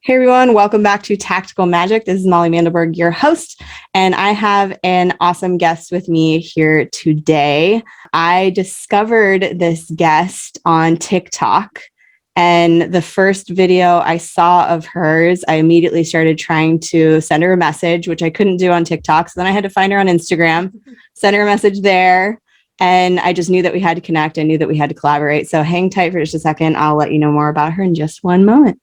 Hey everyone, welcome back to Tactical Magic. This is Molly Mandelberg, your host, and I have an awesome guest with me here today. I discovered this guest on TikTok, and the first video I saw of hers, I immediately started trying to send her a message, which I couldn't do on TikTok. So then I had to find her on Instagram, send her a message there, and I just knew that we had to connect. I knew that we had to collaborate. So hang tight for just a second. I'll let you know more about her in just one moment.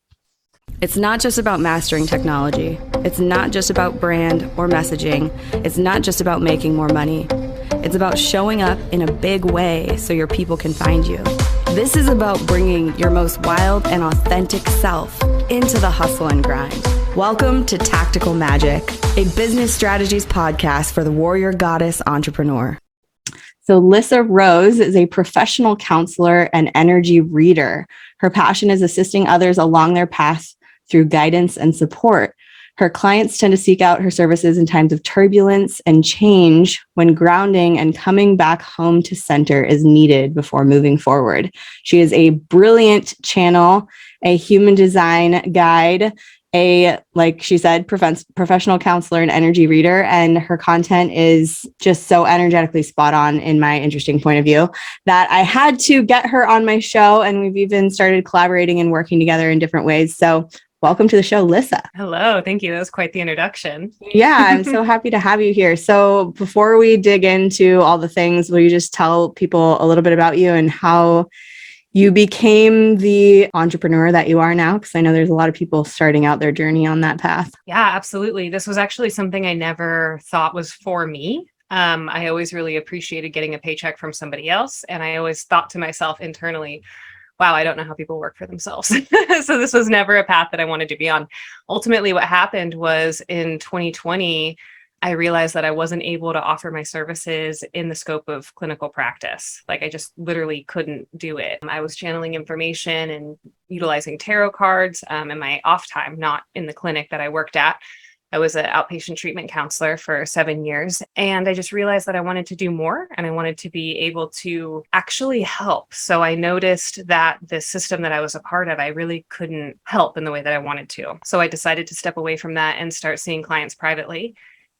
It's not just about mastering technology. It's not just about brand or messaging. It's not just about making more money. It's about showing up in a big way so your people can find you. This is about bringing your most wild and authentic self into the hustle and grind. Welcome to Tactical Magic, a business strategies podcast for the warrior goddess entrepreneur. So Lissa Rose is a professional counselor and energy reader. Her passion is assisting others along their path through guidance and support. Her clients tend to seek out her services in times of turbulence and change when grounding and coming back home to center is needed before moving forward. She is a brilliant channel, a human design guide, like she said, professional counselor and energy reader. And her content is just so energetically spot on in my interesting point of view that I had to get her on my show. And we've even started collaborating and working together in different ways. So welcome to the show, Lissa. Hello. Thank you. That was quite the introduction. Yeah, I'm so happy to have you here. So before we dig into all the things, will you just tell people a little bit about you and how you became the entrepreneur that you are now? Because I know there's a lot of people starting out their journey on that path. Yeah, absolutely. This was actually something I never thought was for me. I always really appreciated getting a paycheck from somebody else. And I always thought to myself internally, wow, I don't know how people work for themselves. So this was never a path that I wanted to be on. Ultimately, what happened was in 2020, I realized that I wasn't able to offer my services in the scope of clinical practice. Like I just literally couldn't do it. I was channeling information and utilizing tarot cards in my off time, not in the clinic that I worked at. I was an outpatient treatment counselor for 7 years, and I just realized that I wanted to do more and I wanted to be able to actually help. So I noticed that the system that I was a part of, I really couldn't help in the way that I wanted to. So I decided to step away from that and start seeing clients privately.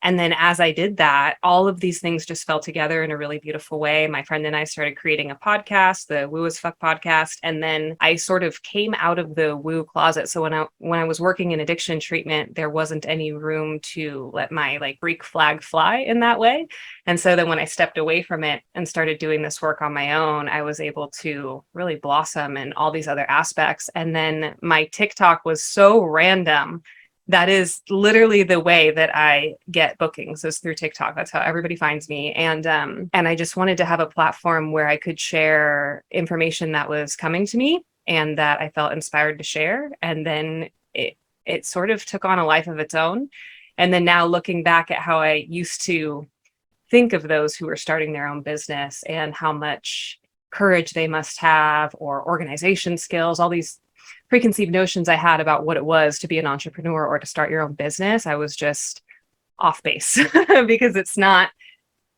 And then as I did that, all of these things just fell together in a really beautiful way. My friend and I started creating a podcast, the Woo as Fuck podcast. And then I sort of came out of the woo closet. So when I was working in addiction treatment, there wasn't any room to let my Greek flag fly in that way. And so then when I stepped away from it and started doing this work on my own, I was able to really blossom in all these other aspects. And then my TikTok was so random. That is literally the way that I get bookings, is through TikTok. That's how everybody finds me. And I just wanted to have a platform where I could share information that was coming to me and that I felt inspired to share. And then it sort of took on a life of its own. And then now looking back at how I used to think of those who were starting their own business and how much courage they must have, or organization skills, all these preconceived notions I had about what it was to be an entrepreneur or to start your own business, I was just off base because it's not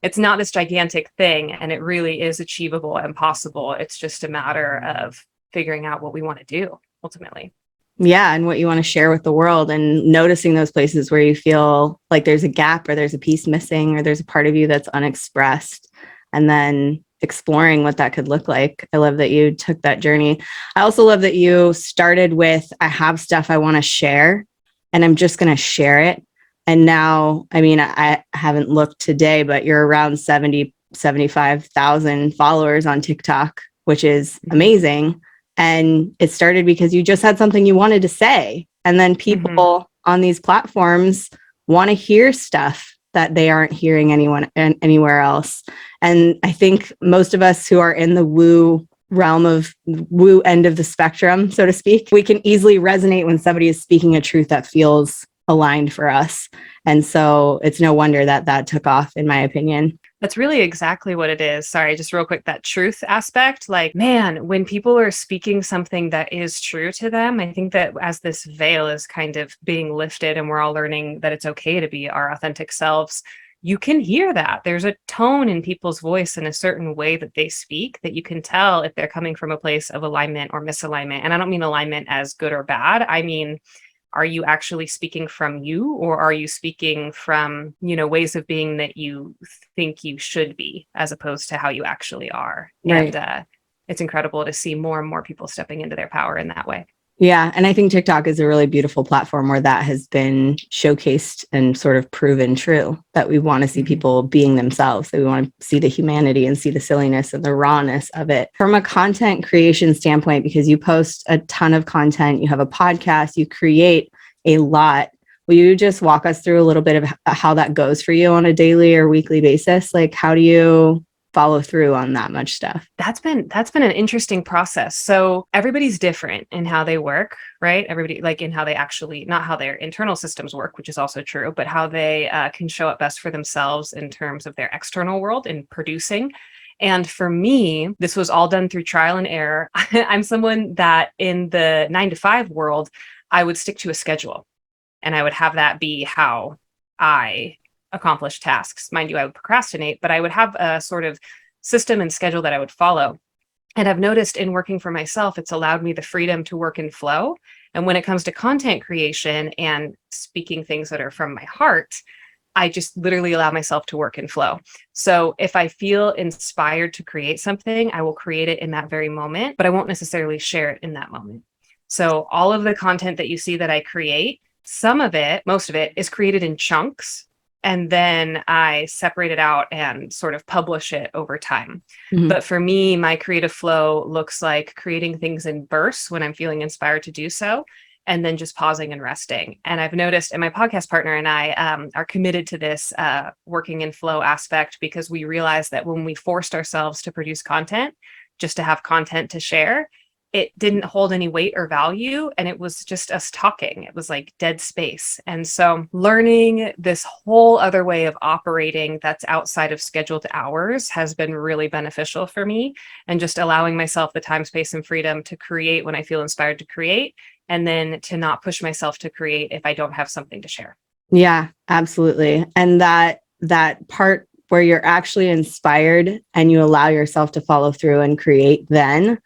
this gigantic thing, and it really is achievable and possible. It's just a matter of figuring out what we want to do ultimately. Yeah, and what you want to share with the world, and noticing those places where you feel like there's a gap or there's a piece missing or there's a part of you that's unexpressed, and then exploring what that could look like. I love that you took that journey. I also love that you started with, I have stuff I want to share and I'm just going to share it. And now, I mean, I haven't looked today, but you're around 75,000 followers on TikTok, which is amazing. And it started because you just had something you wanted to say. And then people on these platforms want to hear stuff that they aren't hearing anywhere else. And I think most of us who are in the woo realm of woo end of the spectrum, so to speak, we can easily resonate when somebody is speaking a truth that feels aligned for us. And so it's no wonder that that took off, in my opinion. That's really exactly what it is. Sorry, just real quick, that truth aspect, man, when people are speaking something that is true to them, I think that as this veil is kind of being lifted and we're all learning that it's okay to be our authentic selves, you can hear that. There's a tone in people's voice in a certain way that they speak that you can tell if they're coming from a place of alignment or misalignment. And I don't mean alignment as good or bad. I mean, are you actually speaking from you, or are you speaking from, ways of being that you think you should be, as opposed to how you actually are? Right. And it's incredible to see more and more people stepping into their power in that way. Yeah. And I think TikTok is a really beautiful platform where that has been showcased and sort of proven true, that we want to see people being themselves, that we want to see the humanity and see the silliness and the rawness of it. From a content creation standpoint, because you post a ton of content, you have a podcast, you create a lot. Will you just walk us through a little bit of how that goes for you on a daily or weekly basis? Like, how do you follow through on that much stuff? That's been an interesting process. So everybody's different in how they work, right? Everybody, like, in how they actually, not how their internal systems work, which is also true, but how they can show up best for themselves in terms of their external world in producing. And for me, this was all done through trial and error. I'm someone that in the 9-to-5 world, I would stick to a schedule, and I would have that be how I accomplish tasks. Mind you, I would procrastinate, but I would have a sort of system and schedule that I would follow. And I've noticed in working for myself, it's allowed me the freedom to work in flow. And when it comes to content creation and speaking things that are from my heart, I just literally allow myself to work in flow. So if I feel inspired to create something, I will create it in that very moment, but I won't necessarily share it in that moment. So all of the content that you see that I create, some of it, most of it, is created in chunks. And then I separate it out and sort of publish it over time. Mm-hmm. But for me, my creative flow looks like creating things in bursts when I'm feeling inspired to do so, and then just pausing and resting. And I've noticed, and my podcast partner and I are committed to this working in flow aspect, because we realized that when we forced ourselves to produce content just to have content to share, it didn't hold any weight or value, and it was just us talking. It was like dead space. And so learning this whole other way of operating that's outside of scheduled hours has been really beneficial for me, and just allowing myself the time, space, and freedom to create when I feel inspired to create, and then to not push myself to create if I don't have something to share. Yeah, absolutely. And that part where you're actually inspired and you allow yourself to follow through and create, then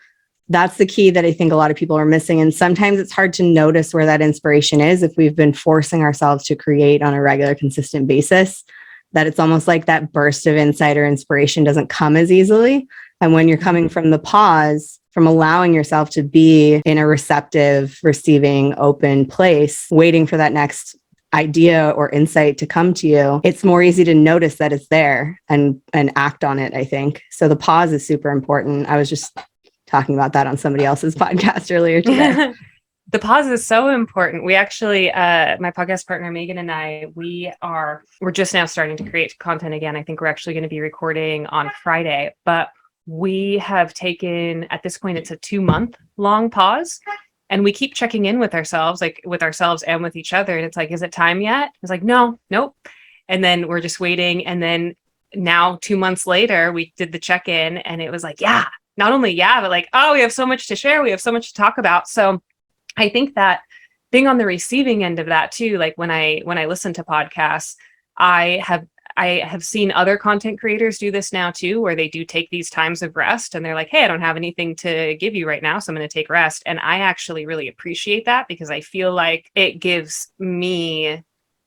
that's the key that I think a lot of people are missing. And sometimes it's hard to notice where that inspiration is if we've been forcing ourselves to create on a regular, consistent basis, that it's almost like that burst of insight or inspiration doesn't come as easily. And when you're coming from the pause, from allowing yourself to be in a receptive, receiving, open place, waiting for that next idea or insight to come to you, it's more easy to notice that it's there and act on it, I think. So the pause is super important. I was just talking about that on somebody else's podcast earlier today. The pause is so important. We actually, my podcast partner, Megan, and I, we're just now starting to create content again. I think we're actually going to be recording on Friday, but we have taken, at this point, it's a 2-month long pause. And we keep checking in with ourselves, like with ourselves and with each other. And it's like, is it time yet? It's like, no, nope. And then we're just waiting. And then now 2 months later, we did the check-in, and it was like, yeah, not only yeah, but like, oh, we have so much to share. We have so much to talk about. So I think that being on the receiving end of that too, like when I listen to podcasts, I have seen other content creators do this now too, where they do take these times of rest, and they're like, hey, I don't have anything to give you right now, so I'm going to take rest. And I actually really appreciate that, because I feel like it gives me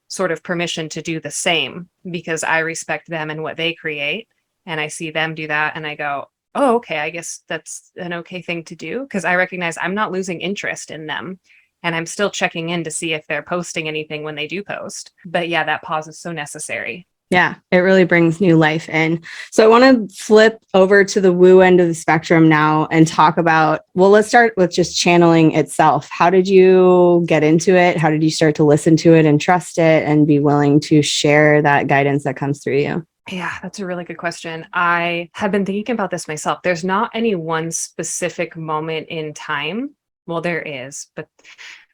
sort of permission to do the same, because I respect them and what they create. And I see them do that, and I go, oh, okay, I guess that's an okay thing to do, because I recognize I'm not losing interest in them, and I'm still checking in to see if they're posting anything when they do post. But yeah, that pause is so necessary. Yeah, it really brings new life in. So I want to flip over to the woo end of the spectrum now and talk about, well, let's start with just channeling itself. How did you get into it? How did you start to listen to it and trust it and be willing to share that guidance that comes through you? Yeah, that's a really good question. I have been thinking about this myself. There's not any one specific moment in time. Well, there is, but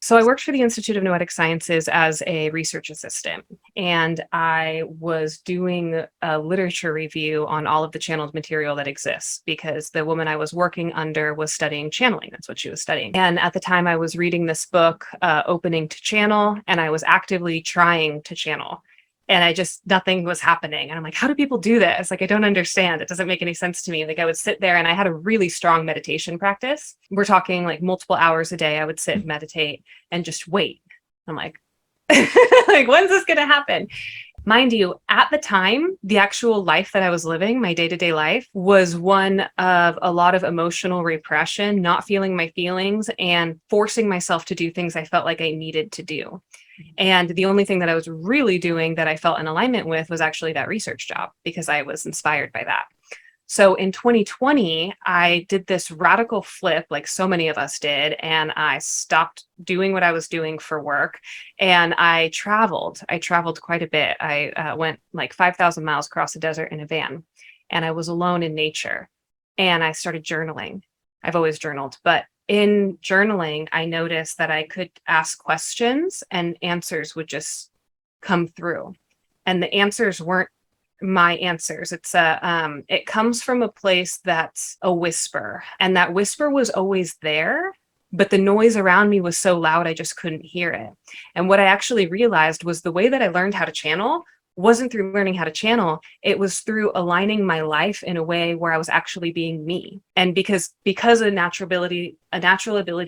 so I worked for the Institute of Noetic Sciences as a research assistant, and I was doing a literature review on all of the channeled material that exists, because the woman I was working under was studying channeling. That's what she was studying. And at the time I was reading this book, Opening to Channel, and I was actively trying to channel. And nothing was happening. And I'm like, how do people do this? Like, I don't understand. It doesn't make any sense to me. Like, I would sit there, and I had a really strong meditation practice. We're talking like multiple hours a day. I would sit and meditate and just wait. I'm like, like, when's this going to happen? Mind you, at the time, the actual life that I was living, my day-to-day life, was one of a lot of emotional repression, not feeling my feelings, and forcing myself to do things I felt like I needed to do. And the only thing that I was really doing that I felt in alignment with was actually that research job, because I was inspired by that. So in 2020, I did this radical flip, like so many of us did, and I stopped doing what I was doing for work, and I traveled. I traveled quite a bit. I went like 5,000 miles across the desert in a van, and I was alone in nature, and I started journaling. I've always journaled, but in journaling, I noticed that I could ask questions and answers would just come through. And the answers weren't my answers. It comes from a place that's a whisper, and that whisper was always there, but the noise around me was so loud I just couldn't hear it. And what I actually realized was the way that I learned how to channel wasn't through learning how to channel. It was through aligning my life in a way where I was actually being me. And because a natural ability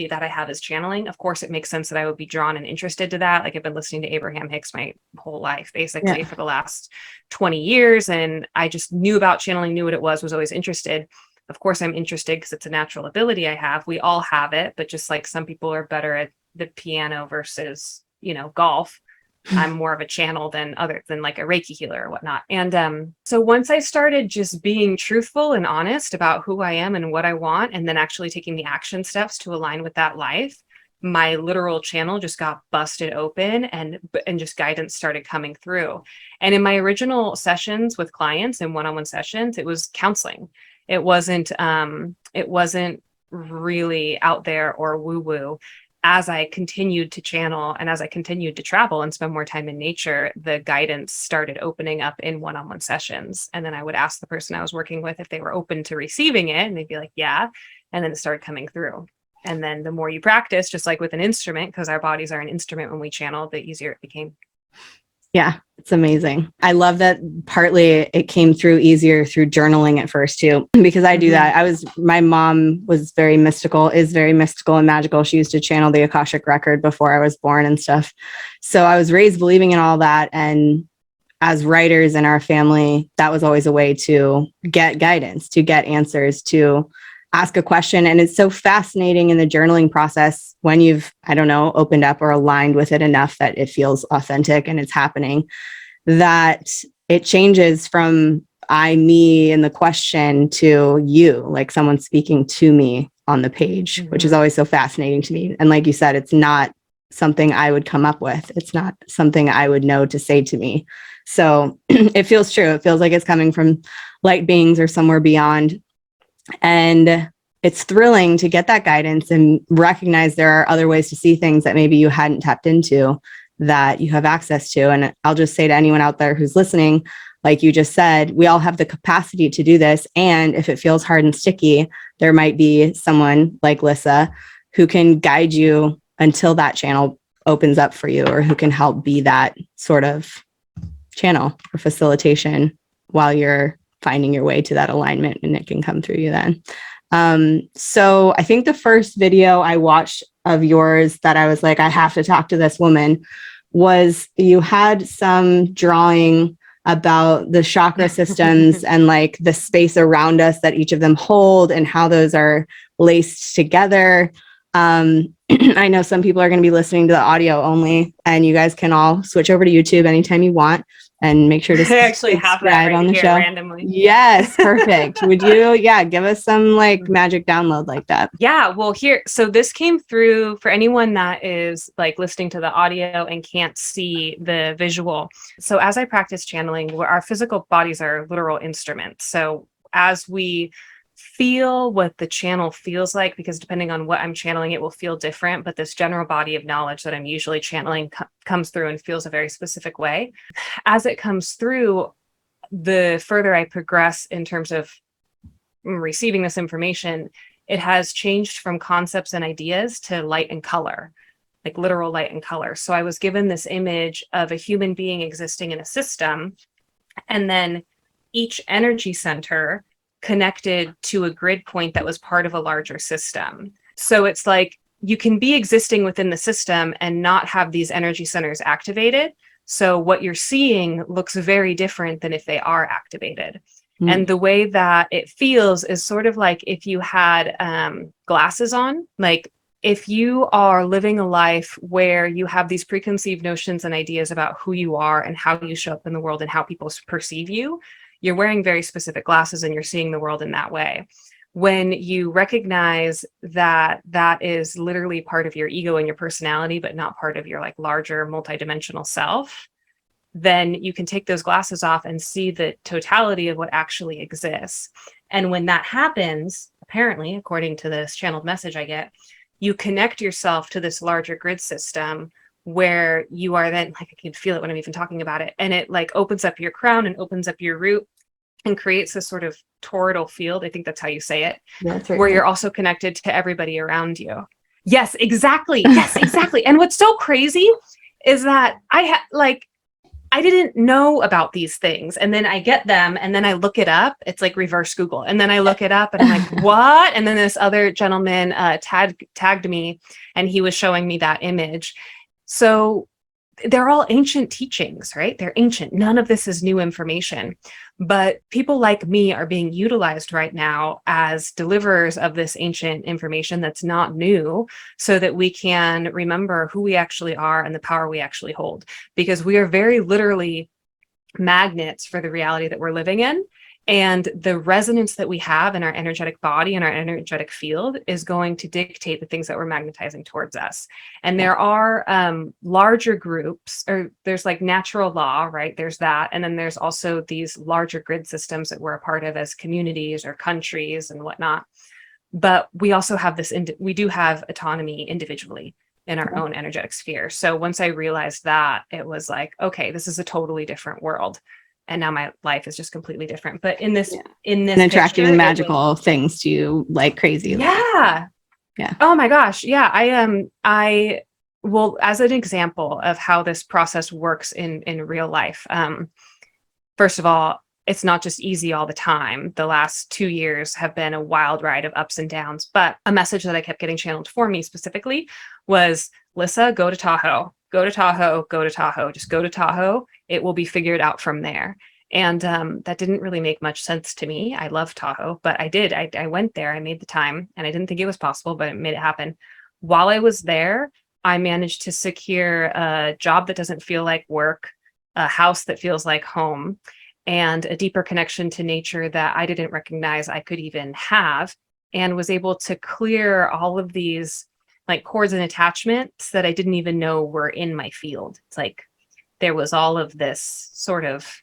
that I have is channeling, of course, it makes sense that I would be drawn and interested to that. Like, I've been listening to Abraham Hicks my whole life, basically, for the last 20 years. And I just knew about channeling, knew what it was always interested. Of course, I'm interested because it's a natural ability I have. We all have it, but just like some people are better at the piano versus, golf, I'm more of a channel than like a Reiki healer or whatnot. And so once I started just being truthful and honest about who I am and what I want, and then actually taking the action steps to align with that life, my literal channel just got busted open, and just guidance started coming through. And in my original sessions with clients and one-on-one sessions, it was counseling. It wasn't really out there or woo-woo. As I continued to channel and as I continued to travel and spend more time in nature, the guidance started opening up in one-on-one sessions. And then I would ask the person I was working with if they were open to receiving it, and they'd be like, yeah. And then it started coming through. And then the more you practice, just like with an instrument, because our bodies are an instrument when we channel, the easier it became. Yeah, it's amazing. I love that partly it came through easier through journaling at first too, because I do that. My mom was very mystical, is very mystical and magical. She used to channel the Akashic record before I was born and stuff. So I was raised believing in all that. And as writers in our family, that was always a way to get guidance, to get answers, to ask a question. And it's so fascinating in the journaling process when you've, opened up or aligned with it enough that it feels authentic and it's happening, that it changes from I, me, and the question to you, like someone speaking to me on the page, which is always so fascinating to me. And like you said, it's not something I would come up with. It's not something I would know to say to me. So it feels true. It feels like it's coming from light beings or somewhere beyond. And it's thrilling to get that guidance and recognize there are other ways to see things that maybe you hadn't tapped into that you have access to. And I'll just say to anyone out there who's listening, like you just said, we all have the capacity to do this. And if it feels hard and sticky, there might be someone like Lissa who can guide you until that channel opens up for you, or who can help be that sort of channel or facilitation while you're finding your way to that alignment, and it can come through you then. So I think the first video I watched of yours that I was like, I have to talk to this woman, was you had some drawing about the chakra systems and like the space around us that each of them hold and how those are laced together. I know some people are going to be listening to the audio only, and you guys can all switch over to YouTube anytime you want. And make sure to actually have that right on the show randomly. Yes, perfect. Would you, give us some like magic download like that? Yeah, well, so this came through for anyone that is like listening to the audio and can't see the visual. So as I practice channeling, our physical bodies are literal instruments. So as we feel what the channel feels like, because depending on what I'm channeling, it will feel different, but this general body of knowledge that I'm usually channeling comes through and feels a very specific way. As it comes through, the further I progress in terms of receiving this information, it has changed from concepts and ideas to light and color, like literal light and color. So I was given this image of a human being existing in a system, and then each energy center connected to a grid point that was part of a larger system. So it's like you can be existing within the system and not have these energy centers activated. So what you're seeing looks very different than if they are activated. And the way that it feels is sort of like if you had glasses on, like if you are living a life where you have these preconceived notions and ideas about who you are and how you show up in the world and how people perceive you, you're wearing very specific glasses and you're seeing the world in that way. When you recognize that that is literally part of your ego and your personality, but not part of your like larger multidimensional self, then you can take those glasses off and see the totality of what actually exists. And when that happens, apparently, according to this channeled message I get, you connect yourself to this larger grid system where you are then, like, I can feel it when I'm even talking about it, and it like opens up your crown and opens up your root and creates this sort of toroidal field. I think that's how you say it, That's right. where you're also connected to everybody around you. Yes, exactly. Yes, exactly. And what's so crazy is that I didn't know about these things. And then I get them and then I look it up. It's like reverse Google. And then I look it up and I'm like, what? And then this other gentleman tagged me and he was showing me that image. So they're all ancient teachings, right? They're ancient. None of this is new information. But people like me are being utilized right now as deliverers of this ancient information that's not new, so that we can remember who we actually are and the power we actually hold. Because we are very literally magnets for the reality that we're living in. And the resonance that we have in our energetic body and our energetic field is going to dictate the things that we're magnetizing towards us. And there are larger groups, or there's like natural law, right? There's that. And then there's also these larger grid systems that we're a part of as communities or countries and whatnot. But we also have this, we do have autonomy individually in our own energetic sphere. So once I realized that, it was like, okay, this is a totally different world. And now my life is just completely different. But in this and attracting picture, magical things to you like crazy. Yeah. Oh my gosh. Yeah. I will, as an example of how this process works in real life. First of all, it's not just easy all the time. The last 2 years have been a wild ride of ups and downs. But a message that I kept getting channeled for me specifically was, Lissa, go to Tahoe. Go to Tahoe, go to Tahoe, just go to Tahoe. It will be figured out from there. And that didn't really make much sense to me. I love Tahoe, but I did. I went there, I made the time, and I didn't think it was possible, but it made it happen. While I was there, I managed to secure a job that doesn't feel like work, a house that feels like home, and a deeper connection to nature that I didn't recognize I could even have, and was able to clear all of these like cords and attachments that I didn't even know were in my field. It's like there was all of this sort of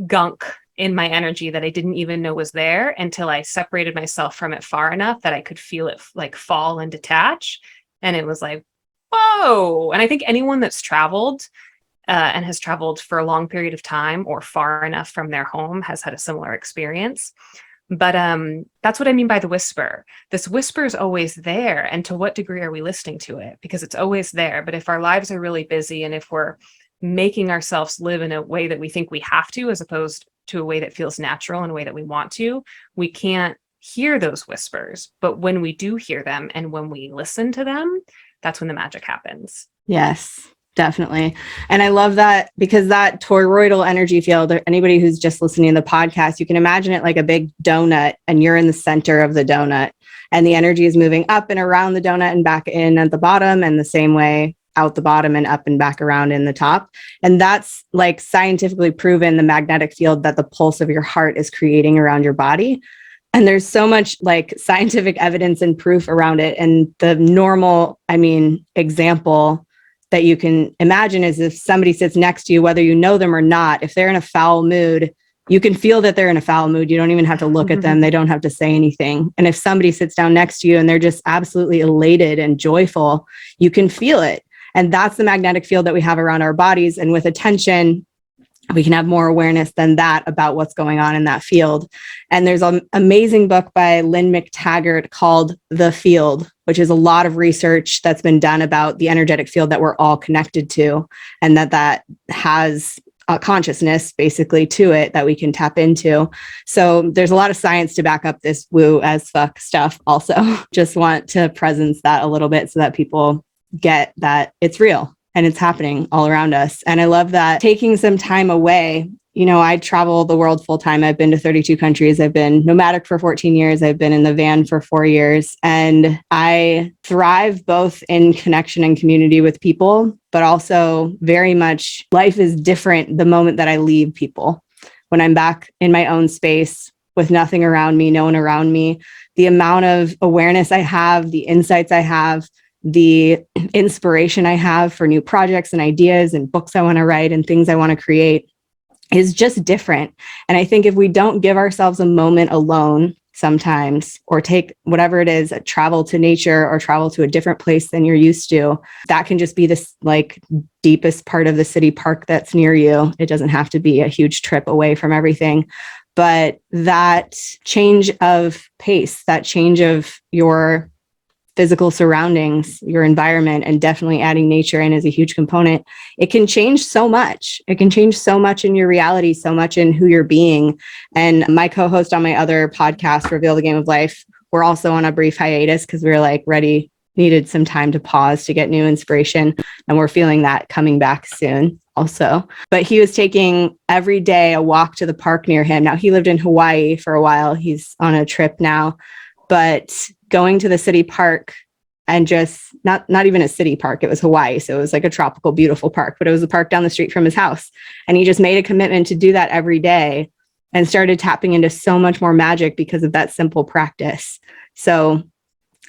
gunk in my energy that I didn't even know was there until I separated myself from it far enough that I could feel it like fall and detach. And it was like, whoa. And I think anyone that's traveled and has traveled for a long period of time or far enough from their home has had a similar experience. But that's what I mean by the whisper. This whisper is always there. And to what degree are we listening to it? Because it's always there. But if our lives are really busy and if we're making ourselves live in a way that we think we have to, as opposed to a way that feels natural and a way that we want to, we can't hear those whispers. But when we do hear them and when we listen to them, that's when the magic happens. Yes. Definitely. And I love that, because that toroidal energy field, anybody who's just listening to the podcast, you can imagine it like a big donut and you're in the center of the donut and the energy is moving up and around the donut and back in at the bottom, and the same way out the bottom and up and back around in the top. And that's like scientifically proven, the magnetic field that the pulse of your heart is creating around your body. And there's so much like scientific evidence and proof around it. And the normal, example that you can imagine is if somebody sits next to you, whether you know them or not, if they're in a foul mood, you can feel that they're in a foul mood. You don't even have to look at them. They don't have to say anything. And if somebody sits down next to you and they're just absolutely elated and joyful, you can feel it. And that's the magnetic field that we have around our bodies. And with attention, we can have more awareness than that about what's going on in that field. And there's an amazing book by Lynn McTaggart called The Field, which is a lot of research that's been done about the energetic field that we're all connected to, and that has consciousness basically to it that we can tap into. So there's a lot of science to back up this woo as fuck stuff also. Just want to presence that a little bit so that people get that it's real and it's happening all around us. And I love that taking some time away. You know, I travel the world full time. I've been to 32 countries. I've been nomadic for 14 years. I've been in the van for 4 years. And I thrive both in connection and community with people, but also very much life is different the moment that I leave people. When I'm back in my own space with nothing around me, no one around me, the amount of awareness I have, the insights I have, the inspiration I have for new projects and ideas and books I want to write and things I want to create is just different. And I think if we don't give ourselves a moment alone sometimes, or take whatever it is, travel to nature or travel to a different place than you're used to, that can just be this like deepest part of the city park that's near you. It doesn't have to be a huge trip away from everything. But that change of pace, that change of your physical surroundings, your environment, and definitely adding nature in is a huge component. It can change so much. It can change so much in your reality, so much in who you're being. And my co-host on my other podcast, Reveal the Game of Life, we're also on a brief hiatus because we were like needed some time to pause to get new inspiration. And we're feeling that coming back soon also. But he was taking every day a walk to the park near him. Now, he lived in Hawaii for a while. He's on a trip now. But going to the city park and just not even a city park, it was Hawaii. So it was like a tropical, beautiful park, but it was a park down the street from his house. And he just made a commitment to do that every day and started tapping into so much more magic because of that simple practice. So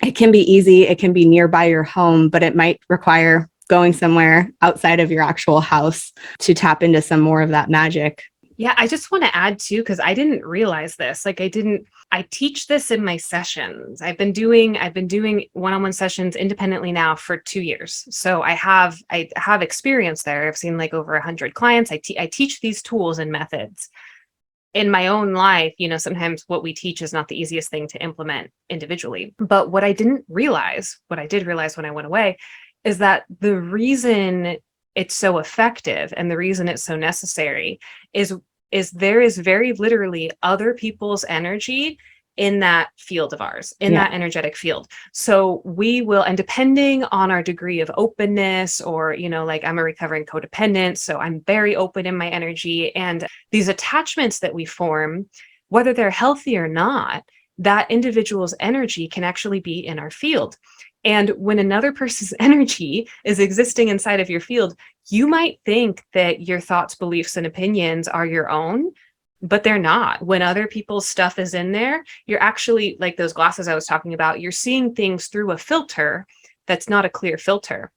it can be easy. It can be nearby your home, but it might require going somewhere outside of your actual house to tap into some more of that magic. Yeah, I just want to add too, because I didn't realize this. I teach this in my sessions. I've been doing one-on-one sessions independently now for 2 years. So I have experience there. I've seen like over 100 clients. I teach these tools and methods in my own life. You know, sometimes what we teach is not the easiest thing to implement individually. But what I did realize when I went away, is that the reason it's so effective and the reason it's so necessary is there is very literally other people's energy in that field of ours, in that energetic field. So we will, and depending on our degree of openness, or, you know, like I'm a recovering codependent, so I'm very open in my energy, and these attachments that we form, whether they're healthy or not, that individual's energy can actually be in our field. And when another person's energy is existing inside of your field, you might think that your thoughts, beliefs, and opinions are your own, but they're not. When other people's stuff is in there, you're actually, like those glasses I was talking about, you're seeing things through a filter that's not a clear filter.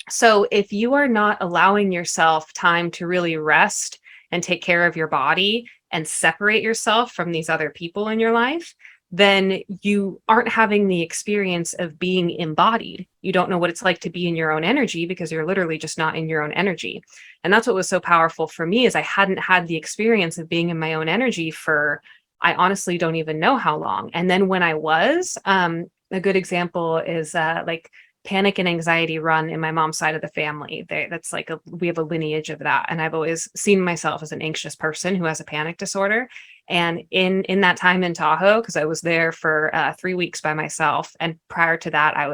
So if you are not allowing yourself time to really rest and take care of your body and separate yourself from these other people in your life, then you aren't having the experience of being embodied. You don't know what it's like to be in your own energy because you're literally just not in your own energy. And that's what was so powerful for me, is I hadn't had the experience of being in my own energy for, I honestly don't even know how long. And then when I was, a good example is like panic and anxiety run in my mom's side of the family. That's like we have a lineage of that. And I've always seen myself as an anxious person who has a panic disorder. And in that time in Tahoe, because I was there for 3 weeks by myself, and prior to that, I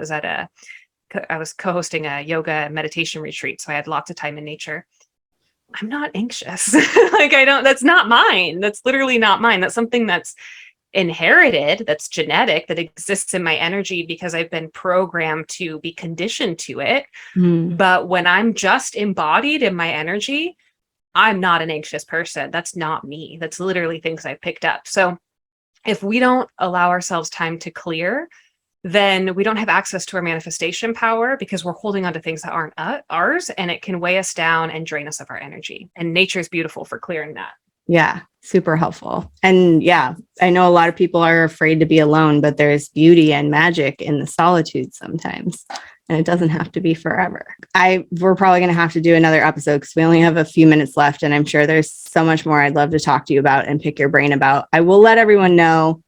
was co-hosting a yoga and meditation retreat, so I had lots of time in nature. I'm not anxious. That's not mine. That's literally not mine. That's something that's inherited, that's genetic, that exists in my energy because I've been programmed to be conditioned to it. But when I'm just embodied in my energy, I'm not an anxious person. That's not me. That's literally things I picked up. So if we don't allow ourselves time to clear, then we don't have access to our manifestation power because we're holding on to things that aren't ours, and it can weigh us down and drain us of our energy. And nature is beautiful for clearing that. Yeah, super helpful. And yeah, I know a lot of people are afraid to be alone, but there's beauty and magic in the solitude sometimes. And it doesn't have to be forever. We're probably going to have to do another episode because we only have a few minutes left. And I'm sure there's so much more I'd love to talk to you about and pick your brain about. I will let everyone know.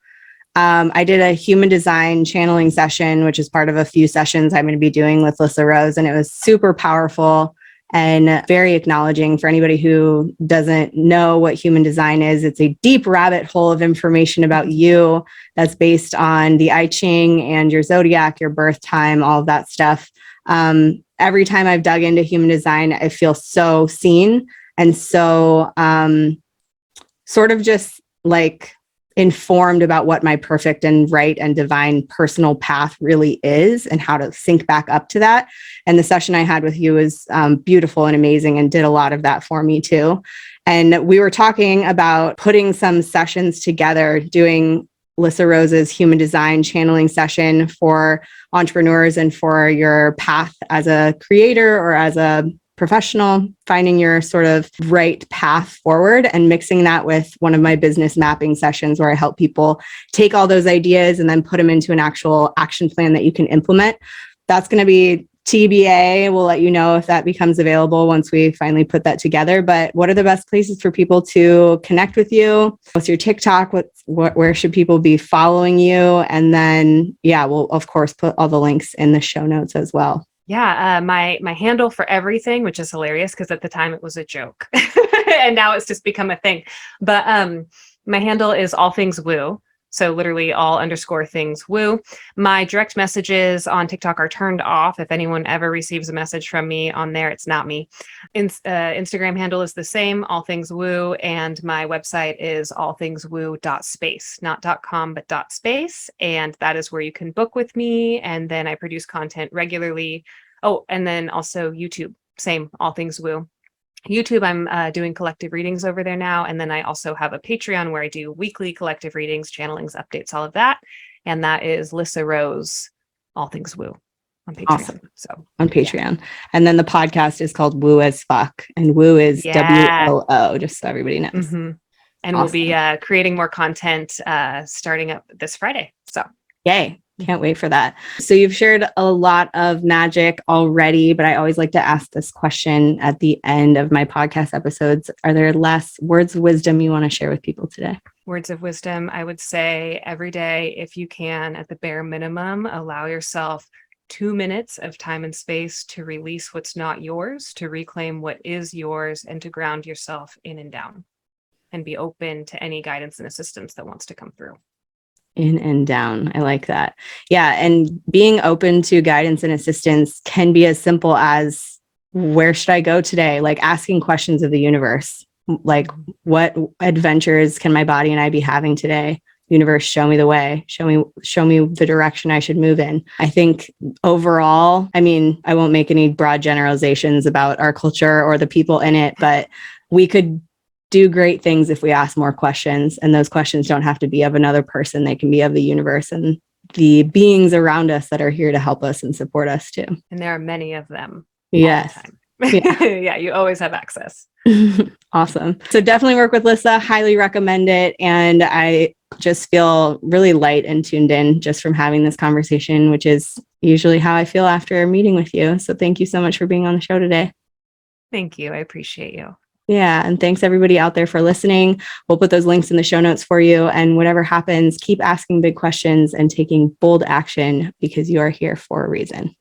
I did a human design channeling session, which is part of a few sessions I'm going to be doing with Lissa Rose. And it was super powerful. and very acknowledging for anybody who doesn't know what human design is. It's a deep rabbit hole of information about you that's based on the I Ching and your zodiac, your birth time, all of that stuff. Every time I've dug into human design, I feel so seen and so sort of just like informed about what my perfect and right and divine personal path really is and how to sync back up to that. And the session I had with you was beautiful and amazing and did a lot of that for me too. And we were talking about putting some sessions together, doing Lissa Rose's human design channeling session for entrepreneurs and for your path as a creator or as a professional, finding your sort of right path forward and mixing that with one of my business mapping sessions where I help people take all those ideas and then put them into an actual action plan that you can implement. That's going to be TBA. We'll let you know if that becomes available once we finally put that together. But what are the best places for people to connect with you? What's your TikTok? Where should people be following you? And then, yeah, we'll of course put all the links in the show notes as well. Yeah, my handle for everything, which is hilarious because at the time it was a joke and now it's just become a thing. But my handle is all things woo. So literally all_things woo. My direct messages on TikTok are turned off. If anyone ever receives a message from me on there, it's not me. Instagram handle is the same, all things woo. And my website is allthingswoo.space, not .com, but .space. And that is where you can book with me. And then I produce content regularly. Oh, and then also YouTube, same, all things woo. YouTube, I'm doing collective readings over there now. And then I also have a Patreon where I do weekly collective readings, channelings, updates, all of that. And that is Lissa Rose, All Things Woo on Patreon. Awesome. So on Patreon. Yeah. And then the podcast is called Woo as Fuck. And Woo is WOO, just so everybody knows. Mm-hmm. And awesome. We'll be creating more content starting up this Friday. So yay. Can't wait for that. So you've shared a lot of magic already, but I always like to ask this question at the end of my podcast episodes. Are there less words of wisdom you want to share with people today? Words of wisdom, I would say every day, if you can, at the bare minimum, allow yourself 2 minutes of time and space to release what's not yours, to reclaim what is yours, and to ground yourself in and down, and be open to any guidance and assistance that wants to come through. In and down. I like that. Yeah. And being open to guidance and assistance can be as simple as, where should I go today? Like asking questions of the universe, like what adventures can my body and I be having today? Universe, show me the way, show me the direction I should move in. I think overall, I mean, I won't make any broad generalizations about our culture or the people in it, but we could do great things if we ask more questions, and those questions don't have to be of another person. They can be of the universe and the beings around us that are here to help us and support us too. And there are many of them. Yes. Yeah. Yeah, you always have access. Awesome. So definitely work with Lissa. Highly recommend it. And I just feel really light and tuned in just from having this conversation, which is usually how I feel after meeting with you. So thank you so much for being on the show today. Thank you. I appreciate you. Yeah. And thanks everybody out there for listening. We'll put those links in the show notes for you. And whatever happens, keep asking big questions and taking bold action because you are here for a reason.